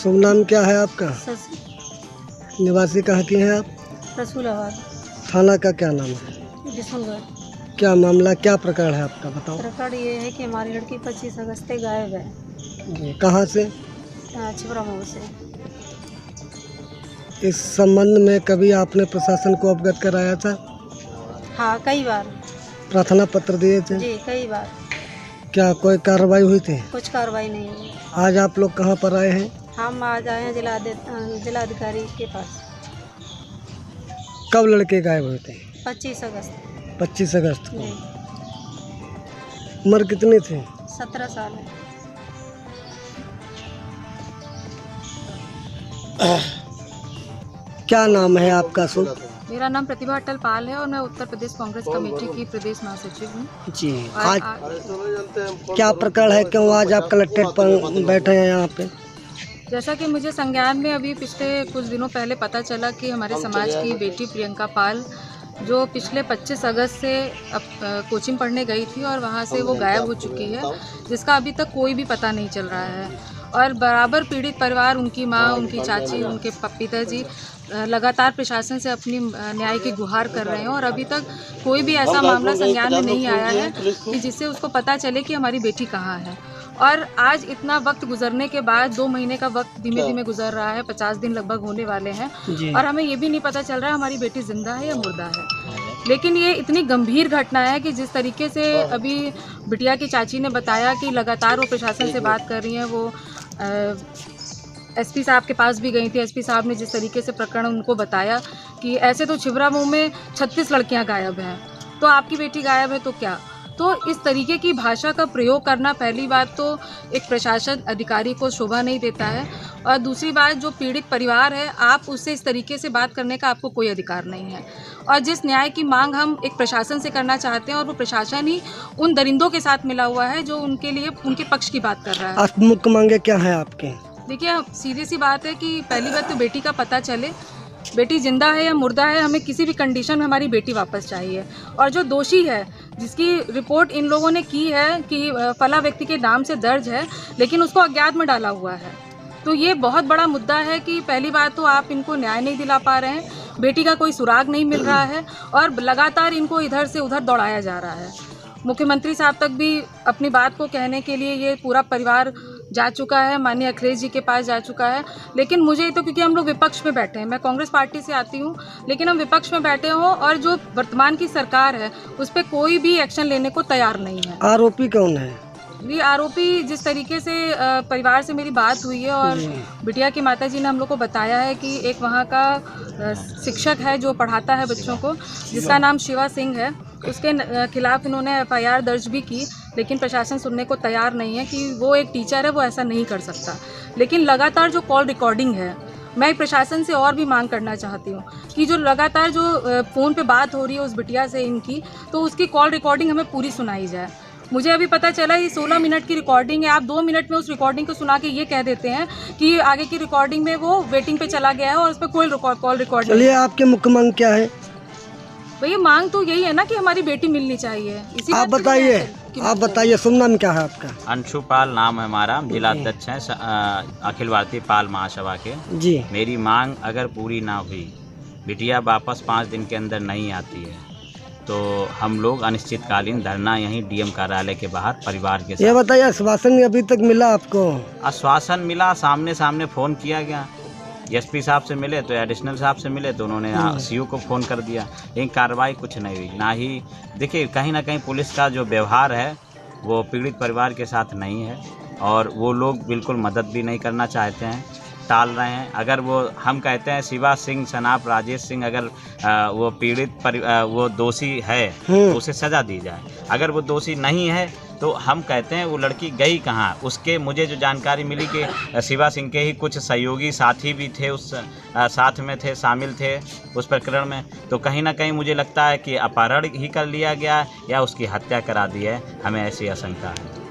शुभ नाम क्या है आपका? निवासी कहाँ की हैं आप? रसूलाबाद। थाना का क्या नाम है? बिशनगढ़। क्या मामला, क्या प्रकरण है आपका, बताओ। प्रकरण ये है कि हमारी लड़की 25 अगस्त से गायब है। जी, कहाँ से? छिबरा मोड़ से। इस संबंध में कभी आपने प्रशासन को अवगत कराया था? हाँ, कई बार। प्रार्थना पत्र दिए थे? जी, कई बार। क्या कोई कार्रवाई हुई थी? कुछ कार्रवाई नहीं हुई। आज आप लोग कहाँ पर आए हैं? हम आज आए हैं जिलाधिकारी के पास। कब लड़के गायब हुए थे? 25 अगस्त। 25 अगस्त को। जी। उम्र कितनी थी? 17 साल है। क्या नाम है आपका? शुभ। मेरा नाम प्रतिभा अटल पाल है और मैं उत्तर प्रदेश कांग्रेस कमेटी की प्रदेश महासचिव हूँ। जी, आज क्या प्रकरण है, क्यों आज आप कलेक्ट्रेट पर बैठे हैं यहाँ पे? जैसा कि मुझे संज्ञान में अभी पिछले कुछ दिनों पहले पता चला कि हमारे समाज की बेटी प्रियंका पाल जो पिछले 25 अगस्त से कोचिंग पढ़ने गई थी और वहाँ से वो गायब हो चुकी है, जिसका अभी तक कोई भी पता नहीं चल रहा है। और बराबर पीड़ित परिवार, उनकी माँ, उनकी चाची, उनके पिताजी लगातार प्रशासन से अपनी न्याय की गुहार कर रहे हैं और अभी तक कोई भी ऐसा मामला संज्ञान में नहीं आया है कि जिससे उसको पता चले कि हमारी बेटी कहाँ है। और आज इतना वक्त गुजरने के बाद 2 महीने का वक्त धीमे धीमे गुजर रहा है, 50 दिन लगभग होने वाले हैं और हमें ये भी नहीं पता चल रहा है हमारी बेटी जिंदा है या मुर्दा है। लेकिन ये इतनी गंभीर घटना है कि जिस तरीके से अभी बिटिया की चाची ने बताया कि लगातार वो प्रशासन से बात कर रही हैं, वो एसपी साहब के पास भी गई थी। एसपी साहब ने जिस तरीके से प्रकरण उनको बताया कि ऐसे तो छिबरा मुँह में 36 लड़कियां गायब हैं, तो आपकी बेटी गायब है तो क्या। तो इस तरीके की भाषा का प्रयोग करना पहली बात तो एक प्रशासन अधिकारी को शोभा नहीं देता है और दूसरी बात जो पीड़ित परिवार है, आप उससे इस तरीके से बात करने का आपको कोई अधिकार नहीं है। और जिस न्याय की मांग हम एक प्रशासन से करना चाहते हैं और वो प्रशासन ही उन दरिंदों के साथ मिला हुआ है जो उनके लिए उनके पक्ष की बात कर रहा है। आप मुख्य मांगे क्या है आपके? देखिए, सीधी सी बात है कि पहली बात तो बेटी का पता चले, बेटी जिंदा है या मुर्दा है, हमें किसी भी कंडीशन में हमारी बेटी वापस चाहिए। और जो दोषी है, जिसकी रिपोर्ट इन लोगों ने की है कि फला व्यक्ति के नाम से दर्ज है लेकिन उसको अज्ञात में डाला हुआ है, तो ये बहुत बड़ा मुद्दा है कि पहली बात तो आप इनको न्याय नहीं दिला पा रहे हैं, बेटी का कोई सुराग नहीं मिल रहा है और लगातार इनको इधर से उधर दौड़ाया जा रहा है। मुख्यमंत्री साहब तक भी अपनी बात को कहने के लिए ये पूरा परिवार जा चुका है, माननीय अखिलेश जी के पास जा चुका है। लेकिन मुझे तो, क्योंकि हम लोग विपक्ष में बैठे हैं, मैं कांग्रेस पार्टी से आती हूँ, लेकिन हम विपक्ष में बैठे हों और जो वर्तमान की सरकार है उस पर कोई भी एक्शन लेने को तैयार नहीं है। आरोपी कौन है? ये आरोपी, जिस तरीके से परिवार से मेरी बात हुई है और बिटिया की माताजी ने हम लोग को बताया है कि एक वहाँ का शिक्षक है जो पढ़ाता है बच्चों को, जिसका नाम शिवा सिंह है, उसके खिलाफ इन्होंने FIR दर्ज भी की, लेकिन प्रशासन सुनने को तैयार नहीं है कि वो एक टीचर है, वो ऐसा नहीं कर सकता। लेकिन लगातार जो कॉल रिकॉर्डिंग है, मैं प्रशासन से और भी मांग करना चाहती हूँ कि जो लगातार जो फ़ोन पे बात हो रही है उस बिटिया से इनकी, तो उसकी कॉल रिकॉर्डिंग हमें पूरी सुनाई जाए। मुझे अभी पता चला ये 16 मिनट की रिकॉर्डिंग है, आप 2 मिनट में उस रिकॉर्डिंग को सुना के ये कह देते हैं कि आगे की रिकॉर्डिंग में वो वेटिंग पे चला गया है और उस पर कोई कॉल रिकॉर्डिंग। चलिए, आपके मुख्य मांग क्या है? भैया मांग तो यही है ना कि हमारी बेटी मिलनी चाहिए। आप बताइए, शुभ नाम क्या है आपका? अंशु पाल नाम है हमारा, जिला अध्यक्ष हैं अखिल भारतीय पाल महासभा के जी। मेरी मांग अगर पूरी ना हुई, बिटिया वापस 5 दिन के अंदर नहीं आती है, तो हम लोग अनिश्चितकालीन धरना यहीं DM कार्यालय के बाहर परिवार के साथ। ये बताइए, आश्वासन अभी तक मिला आपको? आश्वासन मिला, सामने सामने फ़ोन किया गया, SP साहब से मिले तो एडिशनल साहब से मिले तो उन्होंने CO को फ़ोन कर दिया, लेकिन कार्रवाई कुछ नहीं हुई। ना ही देखिए, कहीं ना कहीं पुलिस का जो व्यवहार है वो पीड़ित परिवार के साथ नहीं है और वो लोग बिल्कुल मदद भी नहीं करना चाहते हैं, टाल रहे हैं। अगर वो हम कहते हैं शिवा सिंह सनाप राजेश सिंह अगर वो पीड़ित वो दोषी है तो उसे सज़ा दी जाए, अगर वो दोषी नहीं है तो हम कहते हैं वो लड़की गई कहाँ। उसके मुझे जो जानकारी मिली कि शिवा सिंह के ही कुछ सहयोगी साथी भी थे, उस साथ में थे, शामिल थे उस प्रकरण में, तो कहीं ना कहीं मुझे लगता है कि अपहरण ही कर लिया गया या उसकी हत्या करा दी है, हमें ऐसी आशंका है।